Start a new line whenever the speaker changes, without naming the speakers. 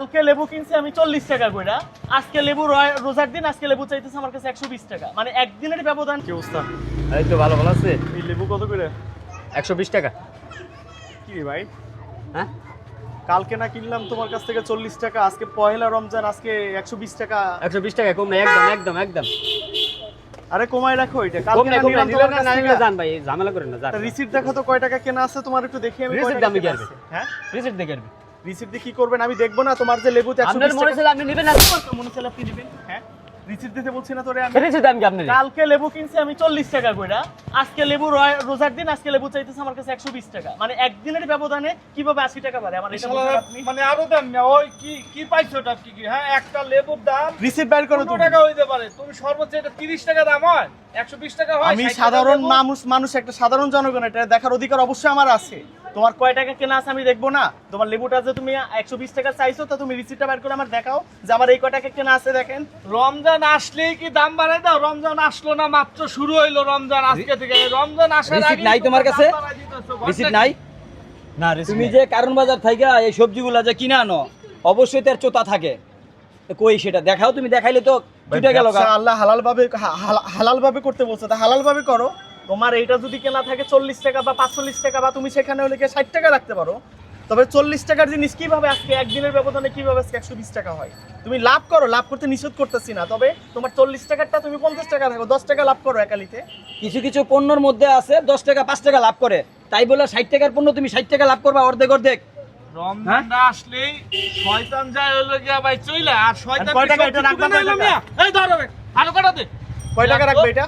কালকে লেবু কিনছি আমি 40 টাকা কইরা, আজকে লেবু রোজার দিন, আজকে লেবু চাইতেছে আমার কাছে 120 টাকা, মানে একদিনের ব্যবধান। কি অবস্থা?
এই তো ভালো আছে।
এই লেবু কত করে?
120 টাকা।
কি রে ভাই,
হ্যাঁ
কালকে না কিনলাম তোমার কাছ থেকে 40 টাকা, আজকে পহেলা রমজান, আজকে 120 টাকা।
120 টাকা কম না, একদম একদম একদম
আরে কমায় রাখো এটা।
কম
কালকে
না,
না
কম না,
নিলাম
নিলে
তোমার কাছ
না
থেকে।
নিলে জান ভাই, ঝামেলা করেন না জান।
রিসিট দেখো তো কয় টাকা কেনা আছে তোমার, একটু দেখি আমি।
রিসিট দামি কি আসবে?
হ্যাঁ
রিসিট দেখে আসবে।
রিসিট দিয়ে কি করবেন? আমি দেখবো না তোমার যে লেবুতে 120
আপনার মনে
টাকা।
ছিল আপনি নেবেন না?
তোমার তো মনে ছিল আপনি নেবেন। হ্যাঁ, রিসিট দিতে বলছি না তোরে আমি।
রিসিট দাম কি আপনি?
কালকে লেবু কিনছি আমি 40 টাকা কইরা, আজকে লেবু রোজার দিন, আজকে লেবু চাইতেছে আমার কাছে 120 টাকা, মানে একদিনের ব্যবধানে কিভাবে 80 টাকা বাড়ে আমার? এটা বলতে আপনি
মানে আরো দাম না, ওই কি কি পাইছো ওটা কি কি? হ্যাঁ, একটা লেবুর দাম
রিসিট বাইর করো
15
তুমি।
টাকা হইতে পারে, তুমি সর্বোচ্চ এটা 30 টাকা দাম হয়, 120 টাকা হয়।
আমি
60 টাকা
সাধারণ
লেবু।
মানুষ একটা সাধারণ জনগণ, এটা দেখার অধিকার অবশ্যই আমার আছে। তোমার কয় টাকা কেনা আছে আমি দেখবো না? তোমার লেবুটা যে তুমি 120 টাকা চাইছো, তা তুমি রিসিটটা বের করে আমার দেখাও যে আমার এই কয় টাকা কেনা আছে। দেখেন,
রমজান আসলেই কি দাম বাড়াই দাও? রমজান আসলো না, মাত্র শুরু হইলো রমজান আজকে থেকে। রমজান আসার
রিসিট
আগে
নাই তোমার কাছে?
রিসিট
রিসিট নাই?
না
তুমি যে কারণ বাজার থেকে এই সবজিগুলা যে কিনে আনো, অবশ্যই তার চোতা থাকে। তো কই সেটা দেখাও, তুমি দেখাইলে তো ছুটে গেল।
আল্লাহ হালাল ভাবে করতে বলছো, তা হালাল ভাবে করো। তোমার এইটা যদি কেনা থাকে 40 টাকা বা 45 টাকা, বা তুমি সেখানে হলে 60 টাকা রাখতে পারো, তবে 40 টাকার জিনিস কিভাবে আজকে একদিনের ব্যবধানে কিভাবে আজকে 120 টাকা হয়? তুমি লাভ করো, লাভ করতে নিষেধ করতেছি না, তবে তোমার 40 টাকারটা তুমি 50 টাকা রাখো, 10 টাকা লাভ করো একালিতে।
কিছু কিছু পণ্যের মধ্যে আছে 10 টাকা 5 টাকা লাভ করে, তাই বলে 60 টাকার পণ্য তুমি 60 টাকা লাভ করবা অর্ধেক অর্ধেক।
রমজানটা আসলেই শয়তান যায় হলো গিয়া ভাই চইলা, আর শয়তান
কয়
কি
টাকা
সব
এটা রাখবা?
কিছু বানাইলো মিয়া? এই ধরো রে, ভালো করে দে।
কয় টাকা রাখবে এটা?